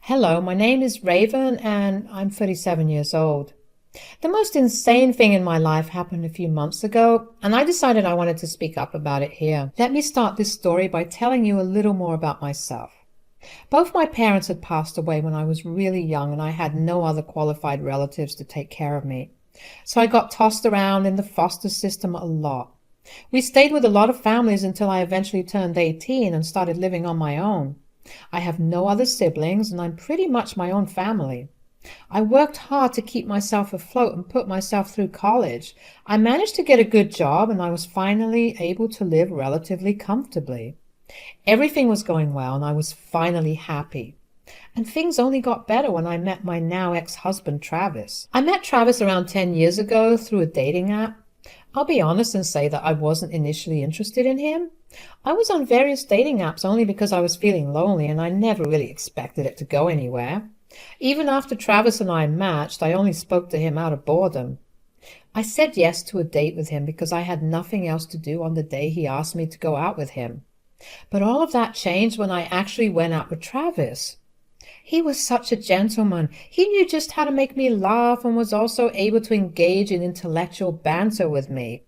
Hello, my name is Raven and I'm 37 years old. The most insane thing in my life happened a few months ago, and I decided I wanted to speak up about it here. Let me start this story by telling you a little more about myself. Both my parents had passed away when I was really young, and I had no other qualified relatives to take care of me. So I got tossed around in the foster system a lot. We stayed with a lot of families until I eventually turned 18 and started living on my own. I have no other siblings, and I'm pretty much my own family. I worked hard to keep myself afloat and put myself through college. I managed to get a good job, and I was finally able to live relatively comfortably. Everything was going well, and I was finally happy. And things only got better when I met my now ex-husband, Travis. I met Travis around 10 years ago through a dating app. I'll be honest and say that I wasn't initially interested in him. I was on various dating apps only because I was feeling lonely, and I never really expected it to go anywhere. Even after Travis and I matched, I only spoke to him out of boredom. I said yes to a date with him because I had nothing else to do on the day he asked me to go out with him. But all of that changed when I actually went out with Travis. He was such a gentleman. He knew just how to make me laugh and was also able to engage in intellectual banter with me.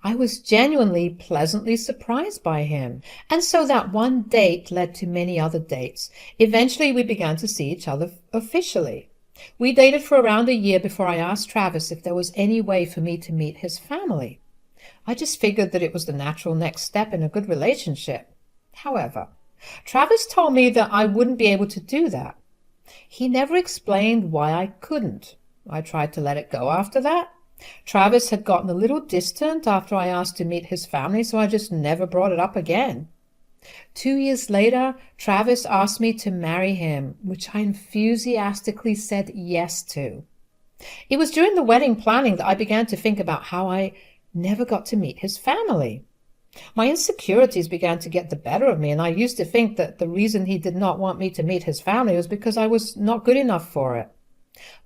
I was genuinely pleasantly surprised by him. And so that one date led to many other dates. Eventually we began to see each other officially. We dated for around a year before I asked Travis if there was any way for me to meet his family. I just figured that it was the natural next step in a good relationship. However, Travis told me that I wouldn't be able to do that. He never explained why I couldn't. I tried to let it go after that. Travis had gotten a little distant after I asked to meet his family, so I just never brought it up again. 2 years later, Travis asked me to marry him, which I enthusiastically said yes to. It was during the wedding planning that I began to think about how I never got to meet his family. My insecurities began to get the better of me, and I used to think that the reason he did not want me to meet his family was because I was not good enough for it.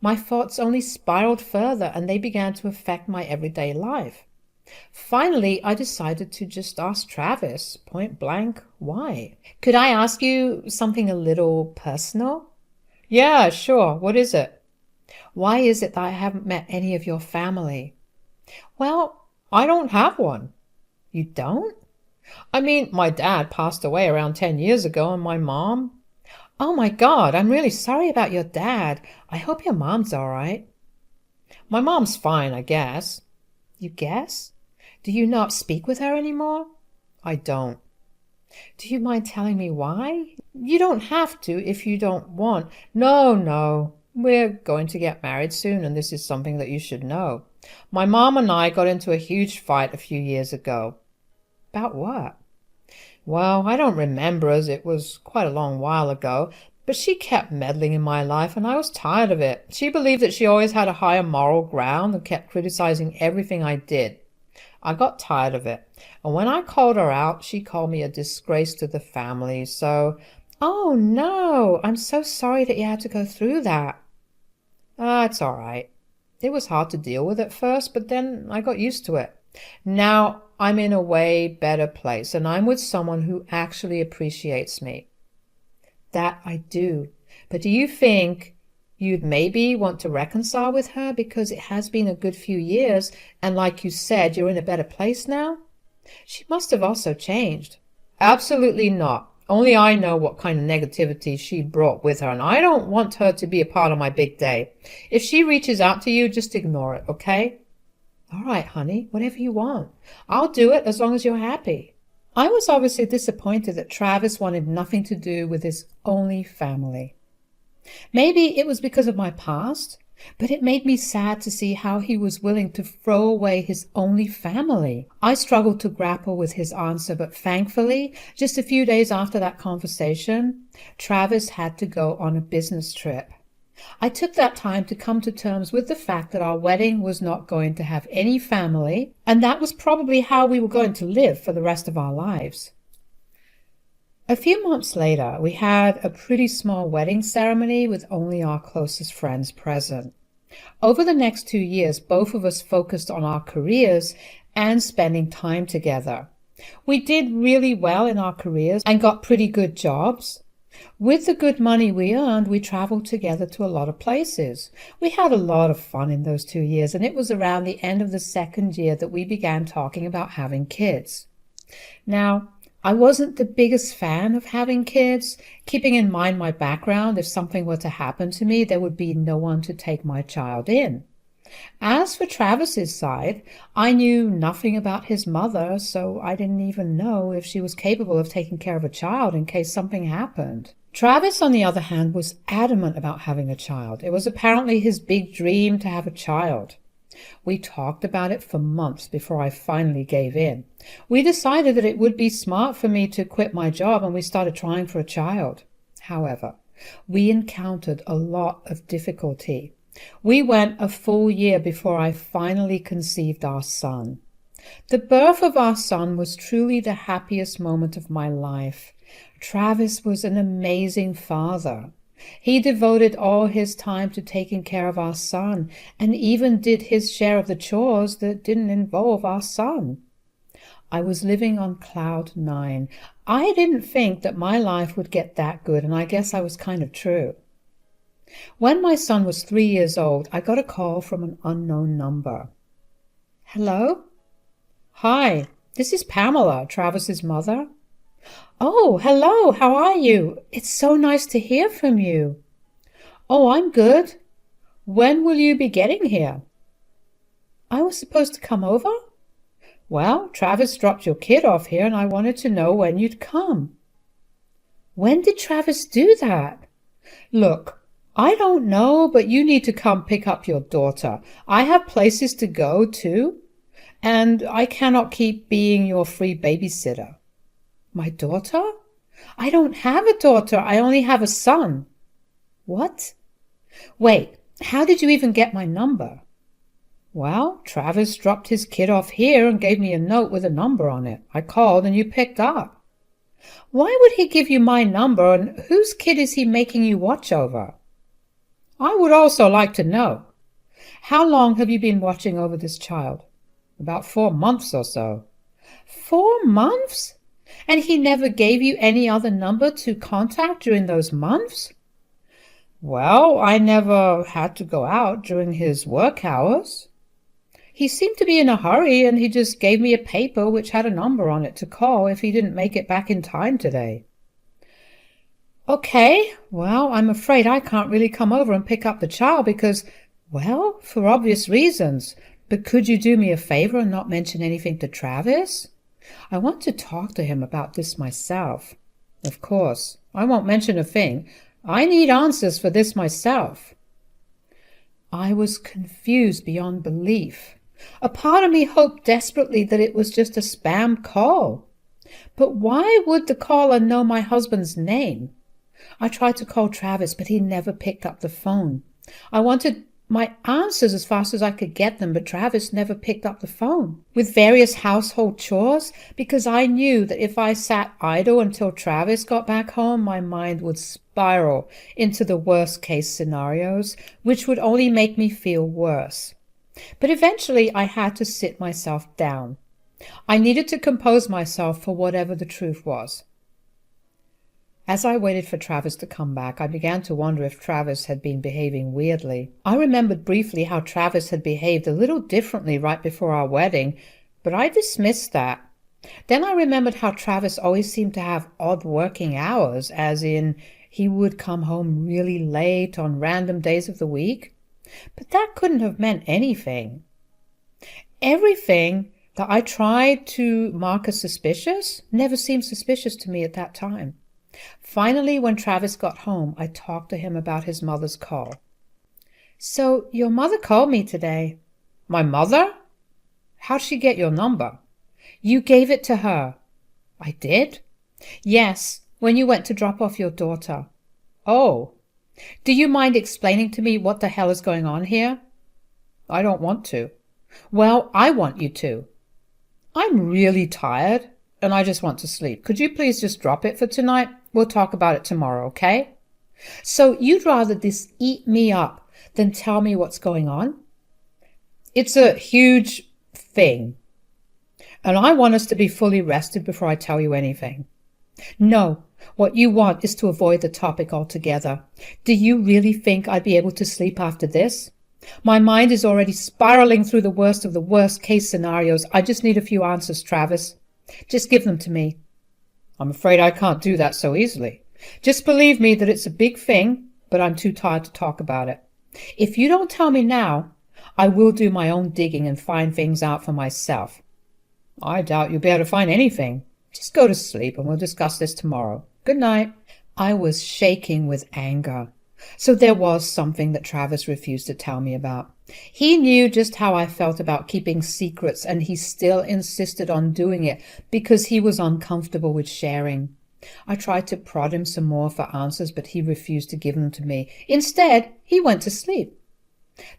My thoughts only spiraled further, and they began to affect my everyday life. Finally, I decided to just ask Travis, point blank, why. Could I ask you something a little personal? Yeah, sure. What is it? Why is it that I haven't met any of your family? Well, I don't have one. You don't? I mean, my dad passed away around 10 years ago, and my mom. Oh my God, I'm really sorry about your dad. I hope your mom's all right. My mom's fine, I guess. You guess? Do you not speak with her anymore? I don't. Do you mind telling me why? You don't have to if you don't want. No. We're going to get married soon, and this is something that you should know. My mom and I got into a huge fight a few years ago. About what? Well, I don't remember, as it was quite a long while ago, but she kept meddling in my life, and I was tired of it. She believed that she always had a higher moral ground and kept criticizing everything I did. I got tired of it, and when I called her out, she called me a disgrace to the family, so... Oh, no, I'm so sorry that you had to go through that. It's all right. It was hard to deal with at first, but then I got used to it. Now I'm in a way better place, and I'm with someone who actually appreciates me. That I do. But do you think you'd maybe want to reconcile with her, because it has been a good few years, and like you said, you're in a better place now? She must have also changed. Absolutely not. Only I know what kind of negativity she brought with her, and I don't want her to be a part of my big day. If she reaches out to you, just ignore it, okay? All right, honey, whatever you want. I'll do it as long as you're happy. I was obviously disappointed that Travis wanted nothing to do with his only family. Maybe it was because of my past, but it made me sad to see how he was willing to throw away his only family. I struggled to grapple with his answer, but thankfully, just a few days after that conversation, Travis had to go on a business trip. I took that time to come to terms with the fact that our wedding was not going to have any family, and that was probably how we were going to live for the rest of our lives. A few months later, we had a pretty small wedding ceremony with only our closest friends present. Over the next 2 years, both of us focused on our careers and spending time together. We did really well in our careers and got pretty good jobs. With the good money we earned, we traveled together to a lot of places. We had a lot of fun in those 2 years, and it was around the end of the second year that we began talking about having kids. Now, I wasn't the biggest fan of having kids, keeping in mind my background. If something were to happen to me, there would be no one to take my child in. As for Travis's side, I knew nothing about his mother, so I didn't even know if she was capable of taking care of a child in case something happened. Travis, on the other hand, was adamant about having a child. It was apparently his big dream to have a child. We talked about it for months before I finally gave in. We decided that it would be smart for me to quit my job, and we started trying for a child. However, we encountered a lot of difficulty. We went a full year before I finally conceived our son. The birth of our son was truly the happiest moment of my life. Travis was an amazing father. He devoted all his time to taking care of our son, and even did his share of the chores that didn't involve our son. I was living on cloud 9. I didn't think that my life would get that good, and I guess I was kind of true. When my son was 3 years old, I got a call from an unknown number. Hello? Hi, this is Pamela, Travis's mother. Oh, hello, how are you? It's so nice to hear from you. Oh, I'm good. When will you be getting here? I was supposed to come over? Well, Travis dropped your kid off here and I wanted to know when you'd come. When did Travis do that? Look, I don't know, but you need to come pick up your daughter. I have places to go to, and I cannot keep being your free babysitter. My daughter? I don't have a daughter. I only have a son. What? Wait, how did you even get my number? Well, Travis dropped his kid off here and gave me a note with a number on it. I called and you picked up. Why would he give you my number, and whose kid is he making you watch over? I would also like to know. How long have you been watching over this child? About 4 months or so. 4 months? And he never gave you any other number to contact during those months? Well, I never had to go out during his work hours. He seemed to be in a hurry, and he just gave me a paper which had a number on it to call if he didn't make it back in time today. Okay, well, I'm afraid I can't really come over and pick up the child because, well, for obvious reasons. But could you do me a favor and not mention anything to Travis? I want to talk to him about this myself. Of course, I won't mention a thing. I need answers for this myself. I was confused beyond belief. A part of me hoped desperately that it was just a spam call. But why would the caller know my husband's name? I tried to call Travis, but he never picked up the phone. I wanted my answers as fast as I could get them, but Travis never picked up the phone. With various household chores, because I knew that if I sat idle until Travis got back home, my mind would spiral into the worst-case scenarios, which would only make me feel worse. But eventually I had to sit myself down. I needed to compose myself for whatever the truth was. As I waited for Travis to come back, I began to wonder if Travis had been behaving weirdly. I remembered briefly how Travis had behaved a little differently right before our wedding, but I dismissed that. Then I remembered how Travis always seemed to have odd working hours, as in he would come home really late on random days of the week. But that couldn't have meant anything. Everything that I tried to mark as suspicious never seemed suspicious to me at that time. Finally, when Travis got home, I talked to him about his mother's call. So, your mother called me today. My mother? How'd she get your number? You gave it to her. I did? Yes, when you went to drop off your daughter. Oh. Do you mind explaining to me what the hell is going on here? I don't want to. Well, I want you to. I'm really tired, and I just want to sleep. Could you please just drop it for tonight? We'll talk about it tomorrow, okay? So you'd rather this eat me up than tell me what's going on? It's a huge thing, and I want us to be fully rested before I tell you anything. No, what you want is to avoid the topic altogether. Do you really think I'd be able to sleep after this? My mind is already spiraling through the worst of the worst case scenarios. I just need a few answers, Travis. Just give them to me. I'm afraid I can't do that so easily. Just believe me that it's a big thing, but I'm too tired to talk about it. If you don't tell me now, I will do my own digging and find things out for myself. I doubt you'll be able to find anything. Just go to sleep and we'll discuss this tomorrow. Good night. I was shaking with anger. So there was something that Travis refused to tell me about. He knew just how I felt about keeping secrets, and he still insisted on doing it because he was uncomfortable with sharing. I tried to prod him some more for answers, but he refused to give them to me. Instead, he went to sleep.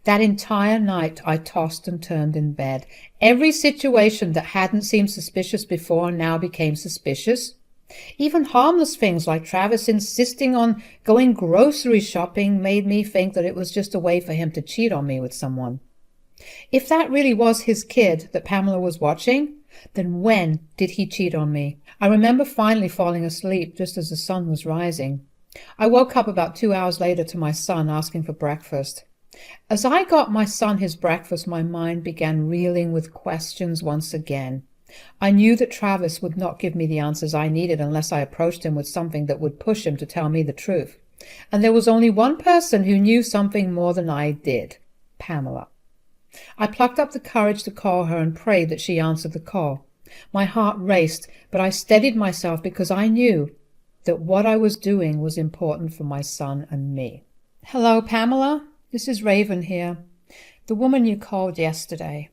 That entire night I tossed and turned in bed. Every situation that hadn't seemed suspicious before now became suspicious. Even harmless things like Travis insisting on going grocery shopping made me think that it was just a way for him to cheat on me with someone. If that really was his kid that Pamela was watching, then when did he cheat on me? I remember finally falling asleep just as the sun was rising. I woke up about 2 hours later to my son asking for breakfast. As I got my son his breakfast, my mind began reeling with questions once again. I knew that Travis would not give me the answers I needed unless I approached him with something that would push him to tell me the truth. And there was only one person who knew something more than I did, Pamela. I plucked up the courage to call her and prayed that she answered the call. My heart raced, but I steadied myself because I knew that what I was doing was important for my son and me. Hello, Pamela. This is Raven here, the woman you called yesterday.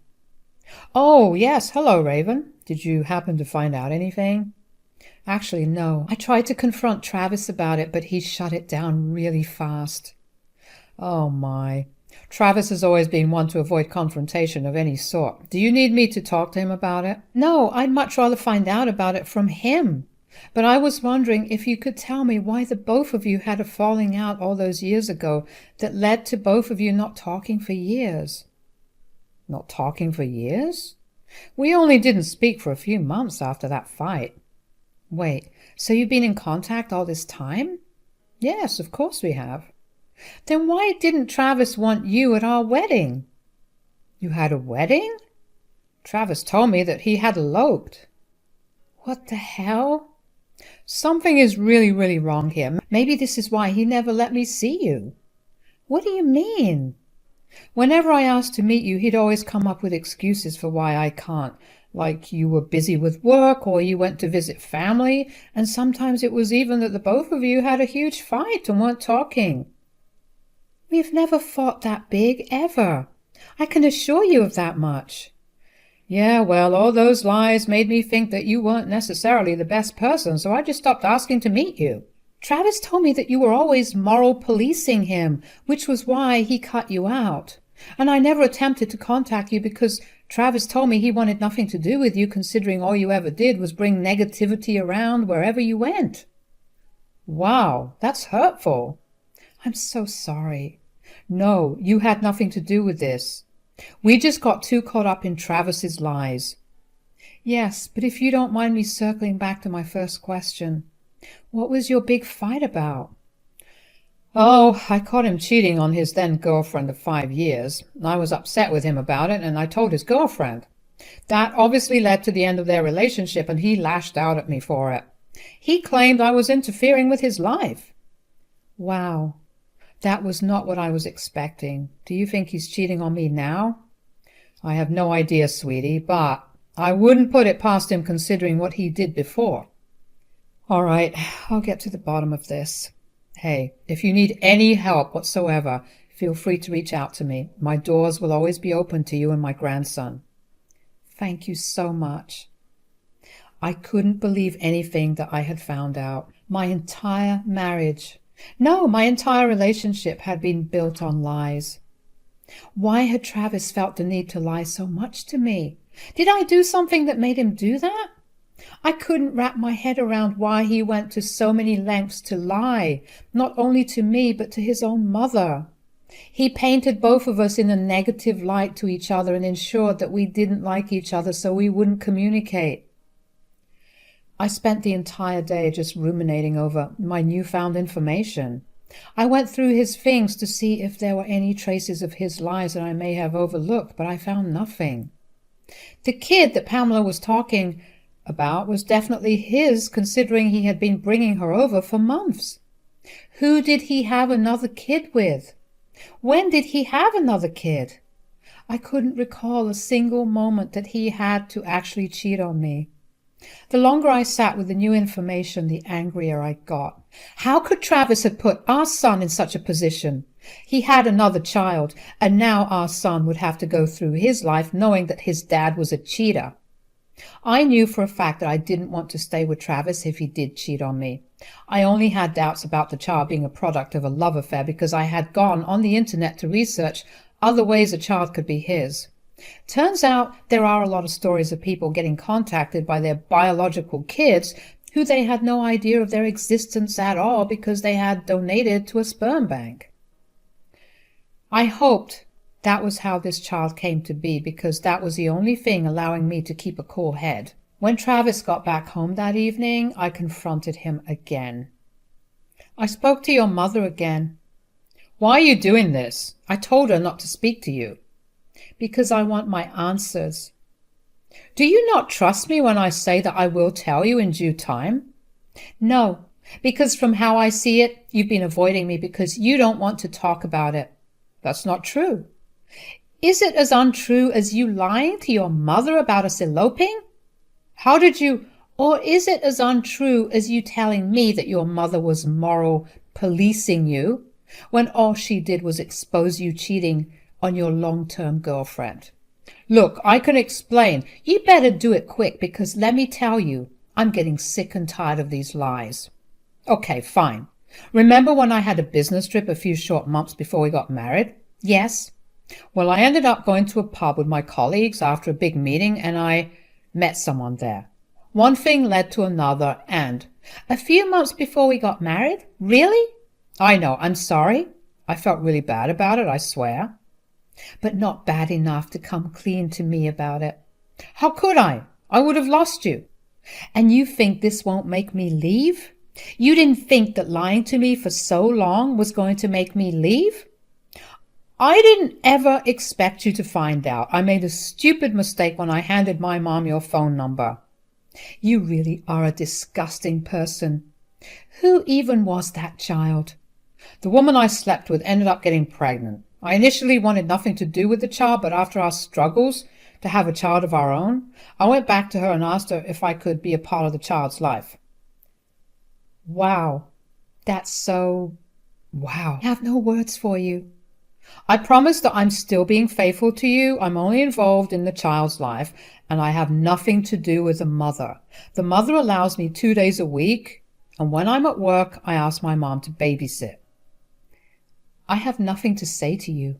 Oh, yes. Hello, Raven. Did you happen to find out anything? Actually, no. I tried to confront Travis about it, but he shut it down really fast. Oh, my. Travis has always been one to avoid confrontation of any sort. Do you need me to talk to him about it? No, I'd much rather find out about it from him. But I was wondering if you could tell me why the both of you had a falling out all those years ago that led to both of you not talking for years. Not talking for years? We only didn't speak for a few months after that fight. Wait, so you've been in contact all this time? Yes, of course we have. Then why didn't Travis want you at our wedding? You had a wedding? Travis told me that he had eloped. What the hell? Something is really, really wrong here. Maybe this is why he never let me see you. What do you mean? Whenever I asked to meet you, he'd always come up with excuses for why I can't, like you were busy with work or you went to visit family, and sometimes it was even that the both of you had a huge fight and weren't talking. We've never fought that big, ever. I can assure you of that much. Yeah, well, all those lies made me think that you weren't necessarily the best person, so I just stopped asking to meet you. Travis told me that you were always moral policing him, which was why he cut you out. And I never attempted to contact you because Travis told me he wanted nothing to do with you, considering all you ever did was bring negativity around wherever you went. Wow, that's hurtful. I'm so sorry. No, you had nothing to do with this. We just got too caught up in Travis's lies. Yes, but if you don't mind me circling back to my first question, what was your big fight about? Oh, I caught him cheating on his then-girlfriend of 5 years. I was upset with him about it, and I told his girlfriend. That obviously led to the end of their relationship, and he lashed out at me for it. He claimed I was interfering with his life. Wow, that was not what I was expecting. Do you think he's cheating on me now? I have no idea, sweetie, but I wouldn't put it past him considering what he did before. All right, I'll get to the bottom of this. Hey, if you need any help whatsoever, feel free to reach out to me. My doors will always be open to you and my grandson. Thank you so much. I couldn't believe anything that I had found out. My entire marriage, no, my entire relationship had been built on lies. Why had Travis felt the need to lie so much to me? Did I do something that made him do that? I couldn't wrap my head around why he went to so many lengths to lie, not only to me, but to his own mother. He painted both of us in a negative light to each other and ensured that we didn't like each other so we wouldn't communicate. I spent the entire day just ruminating over my newfound information. I went through his things to see if there were any traces of his lies that I may have overlooked, but I found nothing. The kid that Pamela was talking about was definitely his, considering he had been bringing her over for months. Who did he have another kid with? When did he have another kid? I couldn't recall a single moment that he had to actually cheat on me. The longer I sat with the new information, the angrier I got. How could Travis have put our son in such a position? He had another child, and now our son would have to go through his life knowing that his dad was a cheater. I knew for a fact that I didn't want to stay with Travis if he did cheat on me. I only had doubts about the child being a product of a love affair because I had gone on the internet to research other ways a child could be his. Turns out there are a lot of stories of people getting contacted by their biological kids who they had no idea of their existence at all because they had donated to a sperm bank. I hoped that was how this child came to be, because that was the only thing allowing me to keep a cool head. When Travis got back home that evening, I confronted him again. I spoke to your mother again. Why are you doing this? I told her not to speak to you. Because I want my answers. Do you not trust me when I say that I will tell you in due time? No, because from how I see it, you've been avoiding me because you don't want to talk about it. That's not true. Is it as untrue as you lying to your mother about us eloping? How did you... Or is it as untrue as you telling me that your mother was moral policing you when all she did was expose you cheating on your long-term girlfriend? Look, I can explain. You better do it quick because let me tell you, I'm getting sick and tired of these lies. Okay, fine. Remember when I had a business trip a few short months before we got married? Yes. Well, I ended up going to a pub with my colleagues after a big meeting and I met someone there. One thing led to another and a few months before we got married? Really? I know, I'm sorry. I felt really bad about it, I swear. But not bad enough to come clean to me about it. How could I? I would have lost you. And you think this won't make me leave? You didn't think that lying to me for so long was going to make me leave? I didn't ever expect you to find out. I made a stupid mistake when I handed my mom your phone number. You really are a disgusting person. Who even was that child? The woman I slept with ended up getting pregnant. I initially wanted nothing to do with the child, but after our struggles to have a child of our own, I went back to her and asked her if I could be a part of the child's life. Wow. That's so... Wow. I have no words for you. I promise that I'm still being faithful to you. I'm only involved in the child's life, and I have nothing to do with the mother. The mother allows me 2 days a week, and when I'm at work, I ask my mom to babysit. I have nothing to say to you.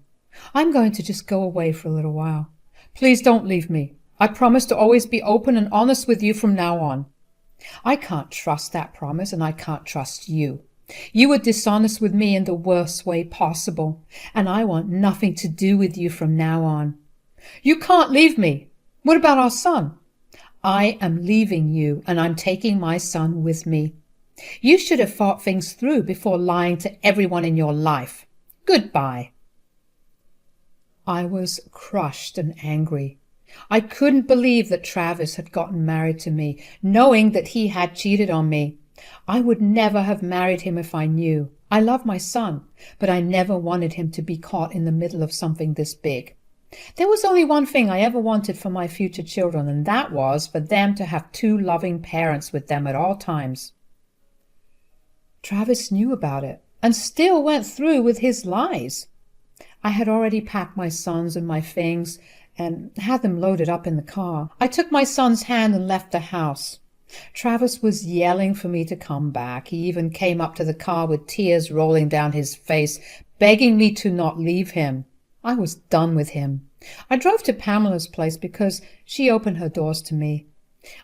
I'm going to just go away for a little while. Please don't leave me. I promise to always be open and honest with you from now on. I can't trust that promise, and I can't trust you. You were dishonest with me in the worst way possible, and I want nothing to do with you from now on. You can't leave me. What about our son? I am leaving you, and I'm taking my son with me. You should have thought things through before lying to everyone in your life. Goodbye. I was crushed and angry. I couldn't believe that Travis had gotten married to me, knowing that he had cheated on me. I would never have married him if I knew. I love my son, but I never wanted him to be caught in the middle of something this big. There was only one thing I ever wanted for my future children, and that was for them to have 2 loving parents with them at all times. Travis knew about it and still went through with his lies. I had already packed my sons and my things and had them loaded up in the car. I took my son's hand and left the house. Travis was yelling for me to come back. He even came up to the car with tears rolling down his face, begging me to not leave him. I was done with him. I drove to Pamela's place because she opened her doors to me.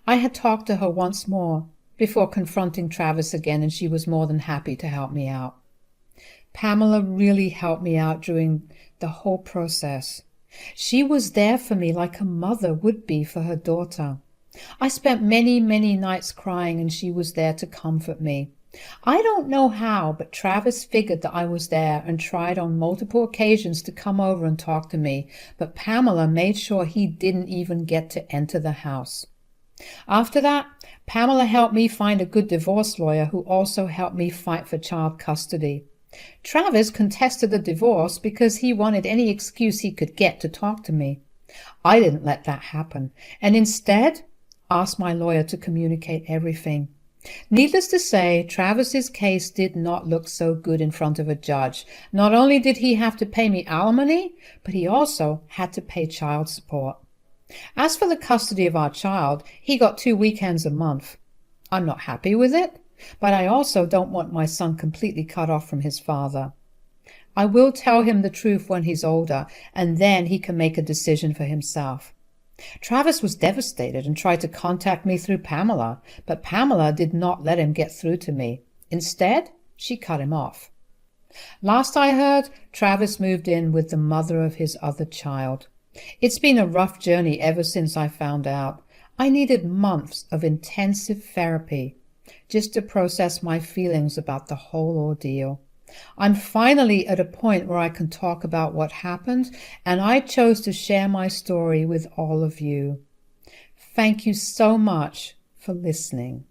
I had talked to her once more before confronting Travis again, and she was more than happy to help me out. Pamela really helped me out during the whole process. She was there for me like a mother would be for her daughter. I spent many, many nights crying, and she was there to comfort me. I don't know how, but Travis figured that I was there and tried on multiple occasions to come over and talk to me, but Pamela made sure he didn't even get to enter the house. After that, Pamela helped me find a good divorce lawyer who also helped me fight for child custody. Travis contested the divorce because he wanted any excuse he could get to talk to me. I didn't let that happen, and instead asked my lawyer to communicate everything. Needless to say, Travis's case did not look so good in front of a judge. Not only did he have to pay me alimony, but he also had to pay child support. As for the custody of our child, he got 2 weekends a month. I'm not happy with it, but I also don't want my son completely cut off from his father. I will tell him the truth when he's older, and then he can make a decision for himself. Travis was devastated and tried to contact me through Pamela, but Pamela did not let him get through to me. Instead, she cut him off. Last I heard, Travis moved in with the mother of his other child. It's been a rough journey ever since I found out. I needed months of intensive therapy just to process my feelings about the whole ordeal. I'm finally at a point where I can talk about what happened, and I chose to share my story with all of you. Thank you so much for listening.